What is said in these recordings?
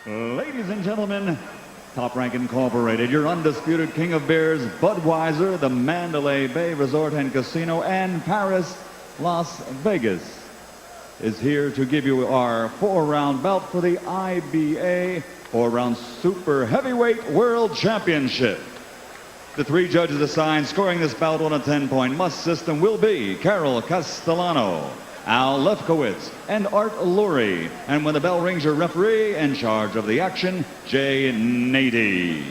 Ladies and gentlemen, Top Rank Incorporated, your undisputed king of beers, Budweiser, the Mandalay Bay Resort and Casino, and Paris, Las Vegas, is here to give you our 4-round bout for the IBA 4-round Super Heavyweight World Championship. The 3 judges assigned scoring this bout on a 10-point must system will be Carol Castellano, Al Lefkowitz, and Art Lurie. And when the bell rings, your referee in charge of the action, Jay Nady.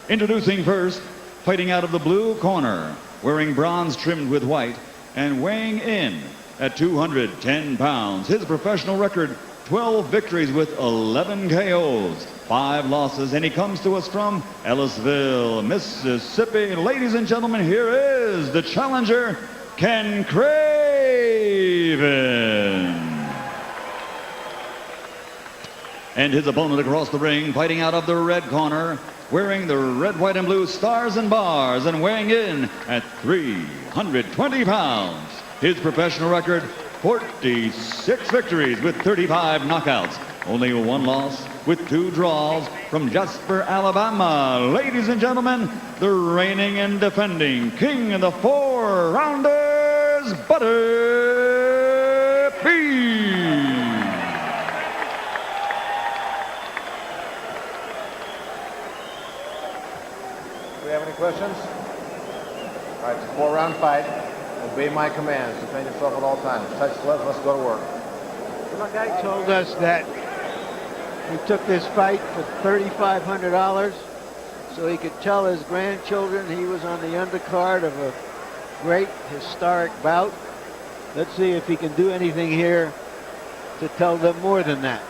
Introducing first, fighting out of the blue corner, wearing bronze trimmed with white, and weighing in at 210 pounds. His professional record, 12 victories with 11 KOs, 5 losses, and he comes to us from Ellisville, Mississippi. Ladies and gentlemen, here is the challenger, Ken Craven. And his opponent across the ring, fighting out of the red corner, wearing the red, white, and blue stars and bars, and weighing in at 320 pounds. His professional record, 46 victories with 35 knockouts. Only 1 loss with 2 draws, from Jasper, Alabama. Ladies and gentlemen, the reigning and defending king of the 4-rounders, Butterbean. Do we have any questions? All right, it's a 4-round fight. Obey my commands. Defend yourself at all times. Touch gloves. Let's go to work. My guy told us that he took this fight for $3,500 so he could tell his grandchildren he was on the undercard of a great historic bout. Let's see if he can do anything here to tell them more than that.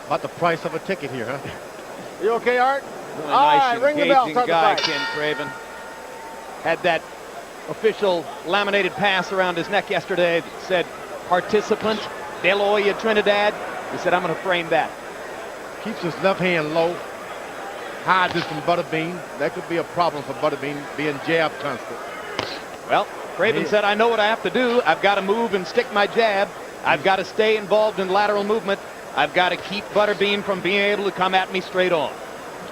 About the price of a ticket here, huh? You okay, Art? Really All nice, right, ring the bell. engaging Start the guy, fight. Ken Craven. Had that official laminated pass around his neck yesterday that said, participant, De La Hoya, Trinidad. He said, I'm going to frame that. Keeps his left hand low. Hides it from Butterbean. That could be a problem for Butterbean, being jabbed constant. Well, Craven said, I know what I have to do. I've got to move and stick my jab. I've got to stay involved in lateral movement. I've got to keep Butterbean from being able to come at me straight on.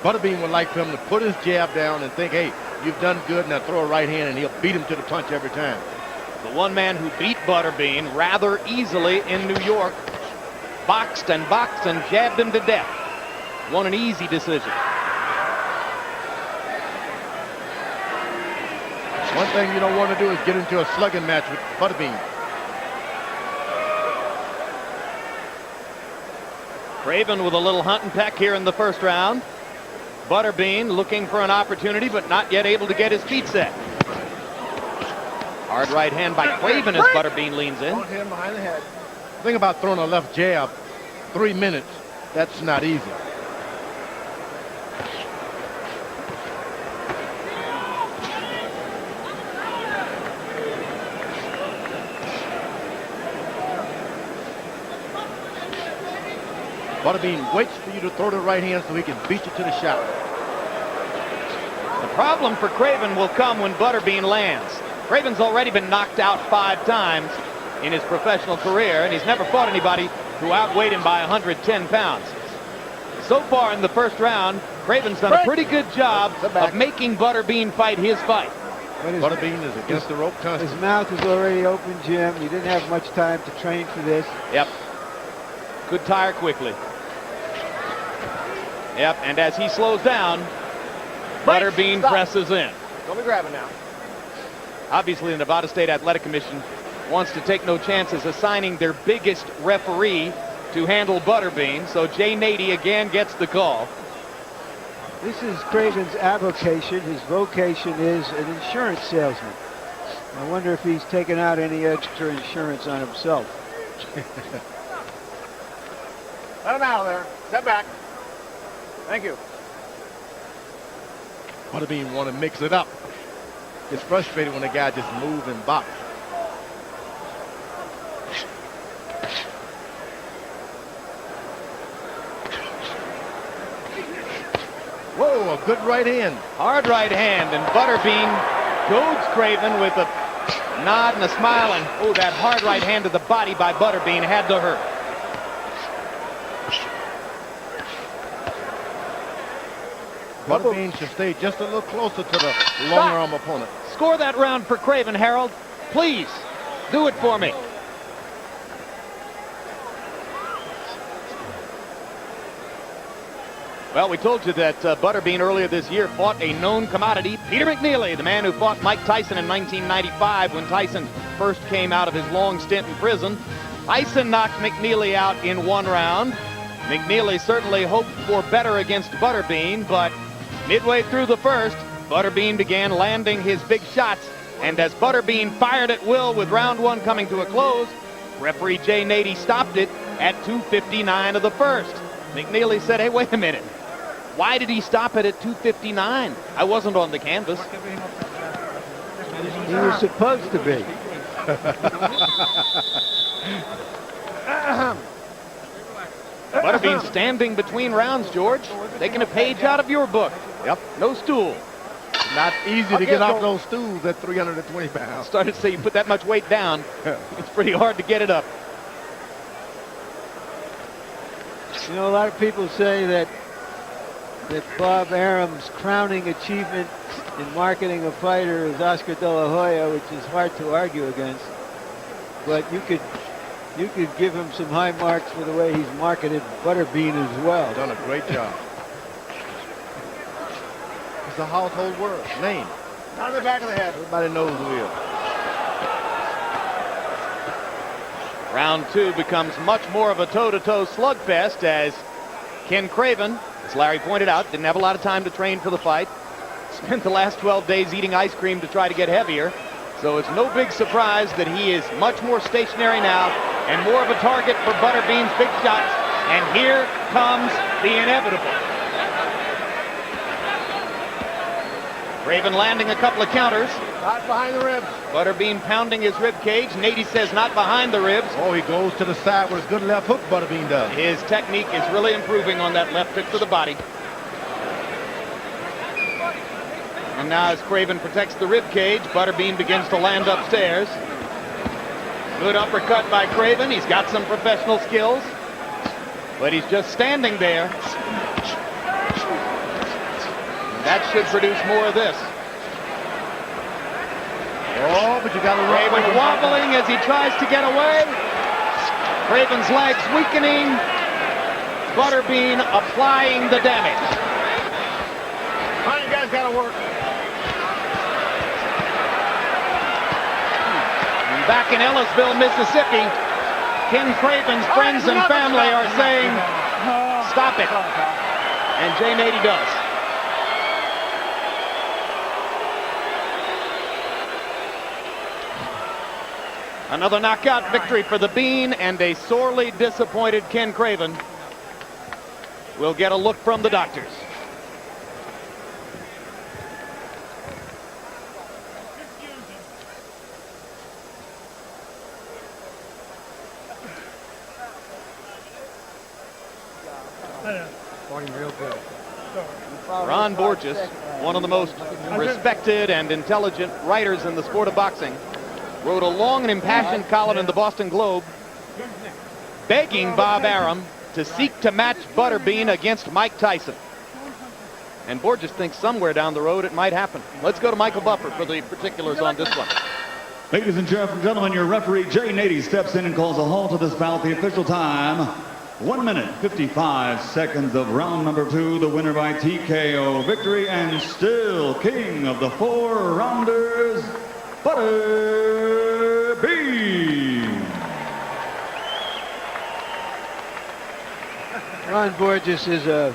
Butterbean would like for him to put his jab down and think, hey, you've done good, now throw a right hand, and he'll beat him to the punch every time. The one man who beat Butterbean rather easily in New York, boxed and jabbed him to death. Won an easy decision. One thing you don't want to do is get into a slugging match with Butterbean. Craven with a little hunt and peck here in the first round. Butterbean looking for an opportunity, but not yet able to get his feet set. Hard right hand by Craven as Butterbean leans in. Don't hit him behind the head. The thing about throwing a left jab, 3 minutes, that's not easy. Butterbean waits for you to throw the right hand so he can beat you to the shot. The problem for Craven will come when Butterbean lands. Craven's already been knocked out 5 times in his professional career, and he's never fought anybody who outweighed him by 110 pounds. So far in the first round, Craven's done a pretty good job of making Butterbean fight his fight. Butterbean is against the rope constantly. His mouth is already open, Jim. You didn't have much time to train for this. Yep. Could tire quickly. Yep, and as he slows down, Butterbean presses in. Don't be grabbing now. Obviously, the Nevada State Athletic Commission wants to take no chances assigning their biggest referee to handle Butterbean, so Jay Nady again gets the call. This is Craven's avocation. His vocation is an insurance salesman. I wonder if he's taken out any extra insurance on himself. Let him out of there. Step back. Thank you. Butterbean want to mix it up. Gets frustrated when the guy just moves and box. Whoa, a good right hand. Hard right hand, and Butterbean goads Craven with a nod and a smile, and oh, that hard right hand to the body by Butterbean had to hurt. Butterbean should stay just a little closer to the long arm opponent. Score that round for Craven, Harold. Please, do it for me. Well, we told you that Butterbean earlier this year fought a known commodity, Peter McNeely, the man who fought Mike Tyson in 1995 when Tyson first came out of his long stint in prison. Tyson knocked McNeely out in 1 round. McNeely certainly hoped for better against Butterbean, but midway through the first, Butterbean began landing his big shots, and as Butterbean fired at will with round 1 coming to a close, referee Jay Nady stopped it at 2:59 of the first. McNeely said, hey, wait a minute. Why did he stop it at 2:59? I wasn't on the canvas. He was supposed to be. Butterbean standing between rounds, George. Taking a page out of your book. Yep. No stool. Not easy to get off those stools at 320 pounds. Started to say you put that much weight down, it's pretty hard to get it up. You know, a lot of people say that Bob Arum's crowning achievement in marketing a fighter is Oscar De La Hoya, which is hard to argue against. But you could give him some high marks for the way he's marketed Butterbean as well. Done a great job. It's a household word, name. On the back of the head. Everybody knows who he is. Round 2 becomes much more of a toe-to-toe slugfest as Ken Craven, as Larry pointed out, didn't have a lot of time to train for the fight. Spent the last 12 days eating ice cream to try to get heavier. So it's no big surprise that he is much more stationary now and more of a target for Butterbean's big shots. And here comes the inevitable. Craven landing a couple of counters. Not behind the ribs. Butterbean pounding his rib cage. Nady says not behind the ribs. Oh, he goes to the side with his good left hook, Butterbean does. His technique is really improving on that left hook to the body. And now as Craven protects the rib cage, Butterbean begins to land upstairs. Good uppercut by Craven. He's got some professional skills, but he's just standing there. That should produce more of this. Oh, but you got to Craven wobbling as he tries to get away. Craven's legs weakening. Butterbean applying the damage. Come on, you guys got to work. Back in Ellisville, Mississippi, Ken Craven's friends and family are saying, stop it. And Jay Nady does. Another knockout victory for the Bean, and a sorely disappointed Ken Craven will get a look from the doctors. Ron Borges, one of the most respected and intelligent writers in the sport of boxing, wrote a long and impassioned column in the Boston Globe begging Bob Arum to seek to match Butterbean against Mike Tyson. And Borges thinks somewhere down the road it might happen. Let's go to Michael Buffer for the particulars on this one. Ladies and gentlemen, your referee Jay Nady steps in and calls a halt to this bout. The official time, 1 minute, 55 seconds of round number 2. The winner by TKO victory and still king of the 4-rounders, Butterbean. Ron Borges is a